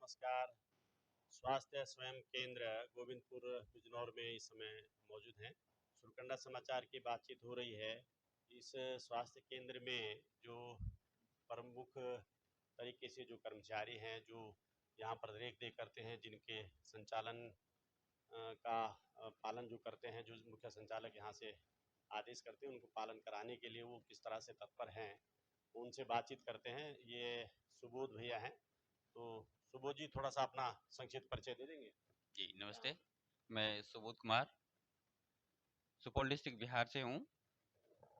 नमस्कार। स्वास्थ्य स्वयं केंद्र गोविंदपुर बिजनौर में इस समय मौजूद हैं। सुरकंडा समाचार की बातचीत हो रही है। इस स्वास्थ्य केंद्र में जो प्रमुख तरीके से जो कर्मचारी हैं, जो यहाँ पर देख रेख करते हैं, जिनके संचालन का पालन जो करते हैं, जो मुख्य संचालक यहाँ से आदेश करते हैं, उनको पालन कराने के लिए वो किस तरह से तत्पर हैं, उनसे बातचीत करते हैं। ये सुबोध भैया हैं। तो सुबोध जी, थोड़ा सा अपना संक्षिप्त परिचय दे देंगे? जी नमस्ते। मैं सुबोध कुमार सुपौल डिस्ट्रिक्ट बिहार से हूँ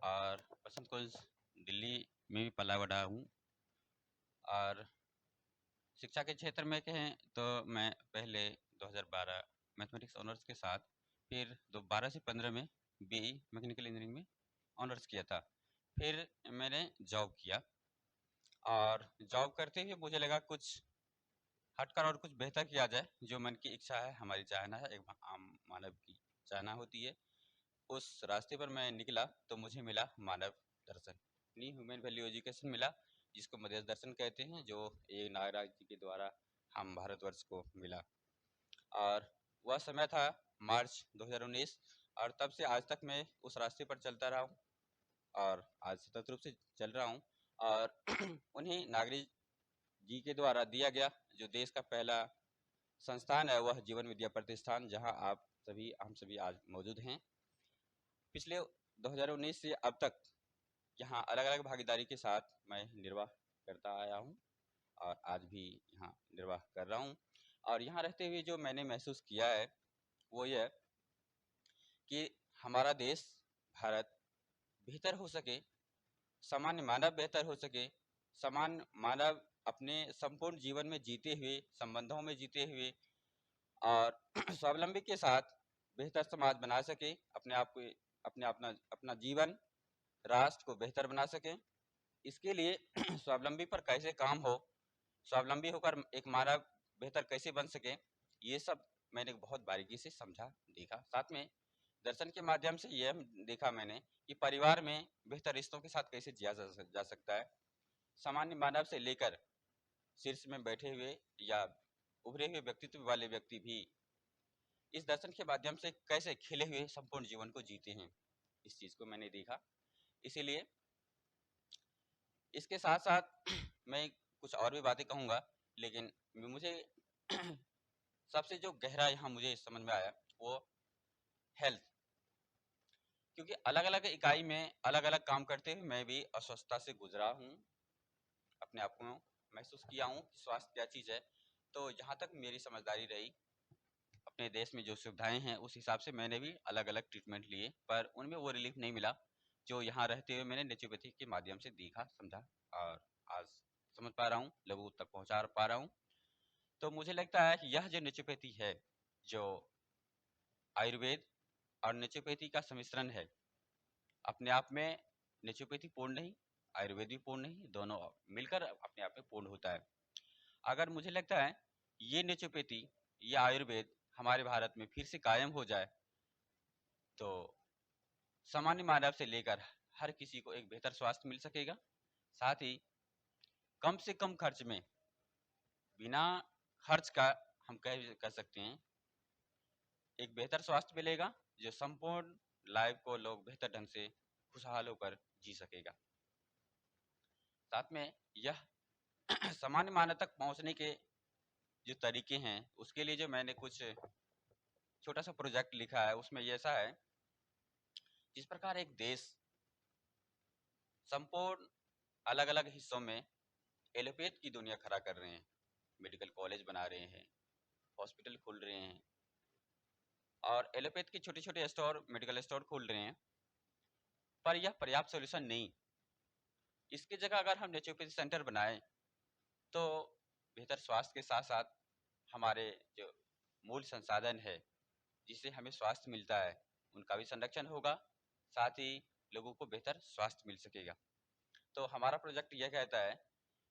और बसंत कुंज दिल्ली में भी पला बड़ा हूँ। और शिक्षा के क्षेत्र में कहें तो मैं पहले 2012 मैथमेटिक्स ऑनर्स के साथ फिर 12 से 15 में बीई मैकेनिकल इंजीनियरिंग में ऑनर्स किया था। फिर मैंने जॉब किया और जॉब करते हुए मुझे लगा कुछ हटकर और कुछ बेहतर किया जाए। जो मन की इच्छा है, हमारी चाहना है, एक आम मानव की चाहना होती है। उस रास्ते पर मैं निकला तो मुझे मिला मानव दर्शन, न्यू ह्यूमन वैल्यू एजुकेशन मिला, जिसको मध्य दर्शन कहते हैं, जो एक नागराज जी के द्वारा हम भारतवर्ष को मिला। और वह समय था मार्च 2019 और तब से आज तक मैं उस रास्ते पर चलता रहा हूँ और आज सतत रूप से चल रहा हूँ। और उन्हीं नागरिक जी के द्वारा दिया गया जो देश का पहला संस्थान है, वह जीवन विद्या प्रतिष्ठान, जहाँ आप सभी हम सभी आज मौजूद हैं। पिछले 2019 से अब तक यहाँ अलग अलग भागीदारी के साथ मैं निर्वाह करता आया हूँ और आज भी यहाँ निर्वाह कर रहा हूँ। और यहाँ रहते हुए जो मैंने महसूस किया है वो यह कि हमारा देश भारत बेहतर हो सके, सामान्य मानव बेहतर हो सके, सामान्य मानव अपने संपूर्ण जीवन में जीते हुए, संबंधों में जीते हुए और स्वावलंबी के साथ बेहतर समाज बना सके, अपने आप को अपना जीवन राष्ट्र को बेहतर बना सके। इसके लिए स्वावलंबी पर कैसे काम हो, स्वावलंबी होकर एक मानव बेहतर कैसे बन सके, ये सब मैंने बहुत बारीकी से समझा, देखा। साथ में दर्शन के माध्यम से यह देखा मैंने कि परिवार में बेहतर रिश्तों के साथ कैसे जिया जा सकता है। सामान्य मानव से लेकर शीर्ष में बैठे हुए या उभरे हुए व्यक्तित्व वाले व्यक्ति भी इस दर्शन के माध्यम से कैसे खिले हुए संपूर्ण जीवन को जीते हैं, इस चीज को मैंने देखा। इसीलिए इसके साथ साथ मैं कुछ और भी बातें कहूँगा, लेकिन मुझे सबसे जो गहरा यहाँ मुझे समझ में आया वो हेल्थ, क्योंकि अलग अलग इकाई में अलग अलग काम करते हुए मैं भी अस्वस्थता से गुजरा हूँ, अपने आप को महसूस किया हूँ कि स्वास्थ्य क्या चीज़ है। तो जहाँ तक मेरी समझदारी रही, अपने देश में जो सुविधाएं हैं उस हिसाब से मैंने भी अलग अलग ट्रीटमेंट लिए, पर उनमें वो रिलीफ नहीं मिला जो यहाँ रहते हुए मैंने नेचुरोपैथी के माध्यम से देखा, समझा और आज समझ पा रहा हूँ, लोगों तक पहुँचा पा रहा हूँ। तो मुझे लगता है कि यह जो नेचुरोपैथी है, जो आयुर्वेद और नेचुरोपैथी का सम्मिश्रण है, अपने आप में नेचुरोपैथी पूर्ण नहीं, आयुर्वेद भी पूर्ण नहीं, दोनों मिलकर अपने आप में पूर्ण होता है। अगर मुझे लगता है ये नेचुरोपैथी, ये आयुर्वेद हमारे भारत में फिर से कायम हो जाए तो सामान्य मानव से लेकर हर किसी को एक बेहतर स्वास्थ्य मिल सकेगा। साथ ही कम से कम खर्च में, बिना खर्च का हम कह सकते हैं, एक बेहतर स्वास्थ्य मिलेगा जो संपूर्ण लाइफ को लोग बेहतर ढंग से खुशहाल होकर जी सकेगा। साथ में यह सामान्य मानव तक पहुंचने के जो तरीके हैं, उसके लिए जो मैंने कुछ छोटा सा प्रोजेक्ट लिखा है, उसमें ये ऐसा है, जिस प्रकार एक देश संपूर्ण अलग अलग हिस्सों में एलोपैथ की दुनिया खड़ा कर रहे हैं, मेडिकल कॉलेज बना रहे हैं, हॉस्पिटल खोल रहे हैं और एलोपैथ के छोटे छोटे स्टोर, मेडिकल स्टोर खोल रहे हैं, पर यह पर्याप्त सोल्यूशन नहीं। इसकी जगह अगर हम नेचुरोपैथी सेंटर बनाएं तो बेहतर स्वास्थ्य के साथ साथ हमारे जो मूल संसाधन है जिससे हमें स्वास्थ्य मिलता है, उनका भी संरक्षण होगा, साथ ही लोगों को बेहतर स्वास्थ्य मिल सकेगा। तो हमारा प्रोजेक्ट यह कहता है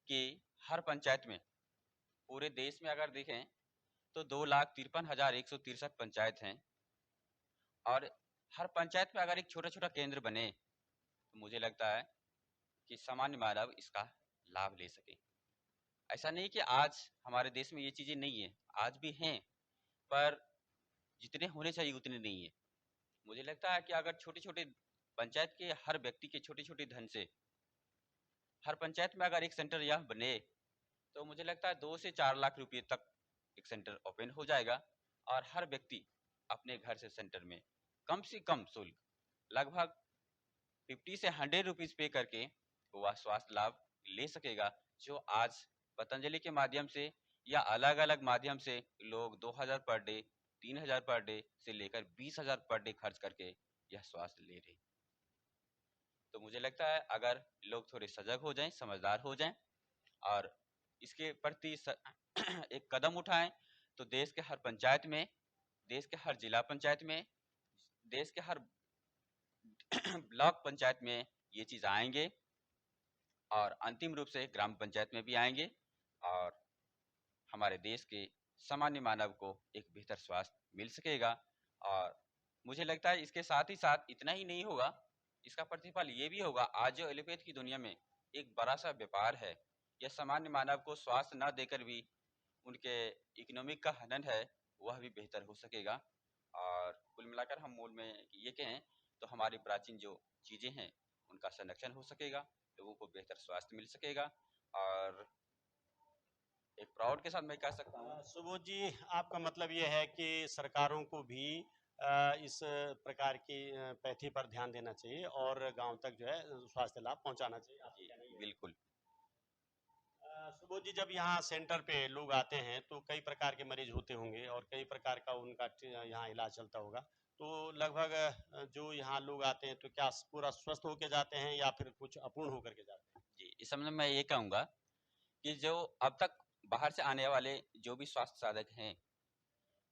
कि हर पंचायत में, पूरे देश में अगर देखें तो 2,53,163 पंचायत हैं और हर पंचायत में अगर एक छोटा छोटा केंद्र बने तो मुझे लगता है कि सामान्य मानव इसका लाभ ले सके। ऐसा नहीं कि आज हमारे देश में ये चीज़ें नहीं है, आज भी हैं, पर जितने होने चाहिए उतने नहीं है। मुझे लगता है कि अगर छोटे-छोटे पंचायत के हर व्यक्ति के छोटे-छोटे धन से हर पंचायत में अगर एक सेंटर यह बने, तो मुझे लगता है 2 से 4 लाख रुपए तक एक सेंटर ओपन हो जाएगा और हर व्यक्ति अपने घर से सेंटर में कम से कम शुल्क लगभग 50 से 100 रुपीज पे करके वह स्वास्थ्य लाभ ले सकेगा, जो आज पतंजलि के माध्यम से या अलग अलग माध्यम से लोग 2000 पर डे, 3000 पर डे से लेकर 20,000 पर डे खर्च करके यह स्वास्थ्य ले रहे। तो मुझे लगता है अगर लोग थोड़े सजग हो जाएं, समझदार हो जाएं और इसके प्रति एक कदम उठाएं, तो देश के हर पंचायत में, देश के हर जिला पंचायत में, देश के हर ब्लॉक पंचायत में ये चीज आएंगे और अंतिम रूप से ग्राम पंचायत में भी आएंगे और हमारे देश के सामान्य मानव को एक बेहतर स्वास्थ्य मिल सकेगा। और मुझे लगता है इसके साथ ही साथ इतना ही नहीं होगा, इसका प्रतिफल ये भी होगा। आज जो एलोपैथ की दुनिया में एक बड़ा सा व्यापार है, यह सामान्य मानव को स्वास्थ्य न देकर भी उनके इकोनॉमिक का हनन है, वह भी बेहतर हो सकेगा। और कुल मिलाकर हम मूल में ये कहें तो हमारी प्राचीन जो चीज़ें हैं उनका संरक्षण हो सकेगा, लोगों को बेहतर स्वास्थ्य मिल सकेगा। और एक प्राउड के साथ मैं कह सकता हूँ। सुबोध जी, आपका मतलब ये है कि सरकारों को भी इस प्रकार की पैथी पर ध्यान देना चाहिए और गांव तक जो है स्वास्थ्य लाभ पहुंचाना चाहिए, आपका कहना ये है? बिल्कुल। सुबोध जी, जब यहाँ सेंटर पे लोग आते हैं तो कई प्रकार के मरीज होते होंगे और कई प्रकार का उनका यहाँ इलाज चलता होगा, तो लगभग जो यहाँ लोग आते हैं तो क्या पूरा स्वस्थ होके जाते हैं या फिर कुछ अपूर्ण होकर के जाते हैं? जी, इस समय मैं ये कहूँगा कि जो अब तक बाहर से आने वाले जो भी स्वास्थ्य साधक हैं,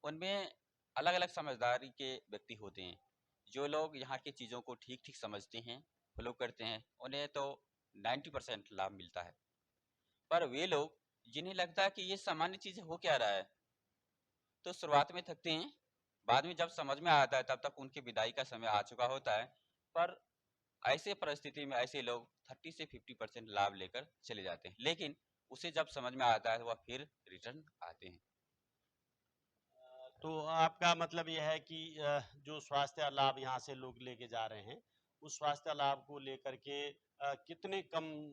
उनमें अलग अलग समझदारी के व्यक्ति होते हैं। जो लोग यहाँ की चीज़ों को ठीक ठीक समझते हैं, फॉलो करते हैं, उन्हें तो 90% लाभ मिलता है। पर वे लोग जिन्हें लगता है कि ये सामान्य चीज़ हो क्या रहा है, तो शुरुआत में थकते हैं, बाद में जब समझ में आता है तब तक उनकी विदाई का समय आ चुका होता है। पर ऐसे परिस्थिति में ऐसे लोग 30 से 50% लाभ लेकर चले जाते हैं, लेकिन उसे जब समझ में आता है वह फिर रिटर्न आते हैं। तो आपका मतलब यह है कि जो स्वास्थ्य लाभ यहाँ से लोग लेके जा रहे हैं, उस स्वास्थ्य लाभ को लेकर के कितने कम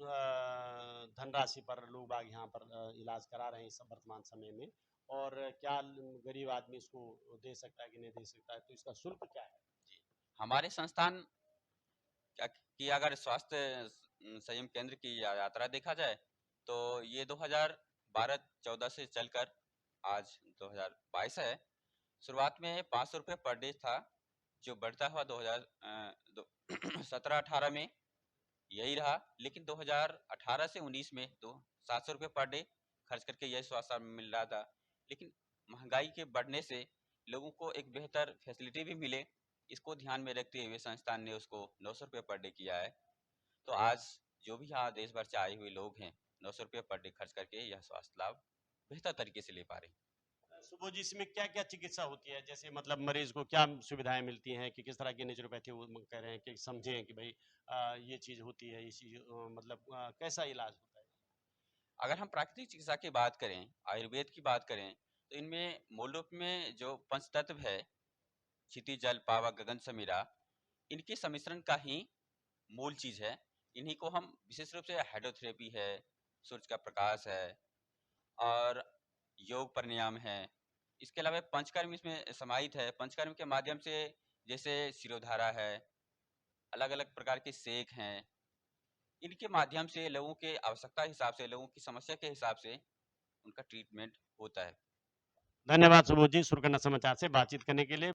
धनराशि पर लोग बाग यहाँ पर इलाज करा रहे हैं इस वर्तमान समय में, और क्या गरीब आदमी इसको दे सकता है कि नहीं दे सकता है, तो इसका शुल्क क्या है? हमारे संस्थान की अगर स्वास्थ्य संयम केंद्र की यात्रा देखा जाए, तो ये 2012-14 से चलकर आज 2022 है। शुरुआत में 500 रुपये पर डे था, जो बढ़ता हुआ 2017-18 में यही रहा, लेकिन 2018 से 19 में तो 700 रुपये पर डे खर्च करके यही स्वास्थ्य मिल रहा था। लेकिन महंगाई के बढ़ने से लोगों को एक बेहतर फैसिलिटी भी मिले, इसको ध्यान में रखते हुए संस्थान ने उसको 900 रुपये पर डे किया है। तो आज जो भी यहाँ देश भर से आए हुए लोग हैं, 900 रुपये पर डे खर्च करके यह स्वास्थ्य लाभ बेहतर तरीके से ले पा रहे हैं। सुबह जी, इसमें क्या क्या चिकित्सा होती है, जैसे मतलब मरीज को क्या सुविधाएं मिलती हैं, कि किस तरह की नेचुरोपैथी वो कह रहे हैं कि समझें कि भाई ये चीज होती है, ये चीज मतलब कैसा इलाज होता है? अगर हम प्राकृतिक चिकित्सा की बात करें, आयुर्वेद की बात करें, तो इनमें मूल रूप में जो पंच तत्व है, क्षिति, जल, पावक, गगन, समीरा, इनके सम्मिश्रण का ही मूल चीज है। इन्हीं को हम विशेष रूप से हाइड्रोथेरेपी है, सूर्य का प्रकाश है और योग प्राणायाम है। इसके अलावा पंचकर्म इसमें समाहित है। पंचकर्म के माध्यम से जैसे शिरोधारा है, अलग अलग प्रकार के सेक हैं, इनके माध्यम से लोगों के आवश्यकता के हिसाब से, लोगों की समस्या के हिसाब से उनका ट्रीटमेंट होता है। धन्यवाद सुबोध जी, सुरकंडा समाचार से बातचीत करने के लिए।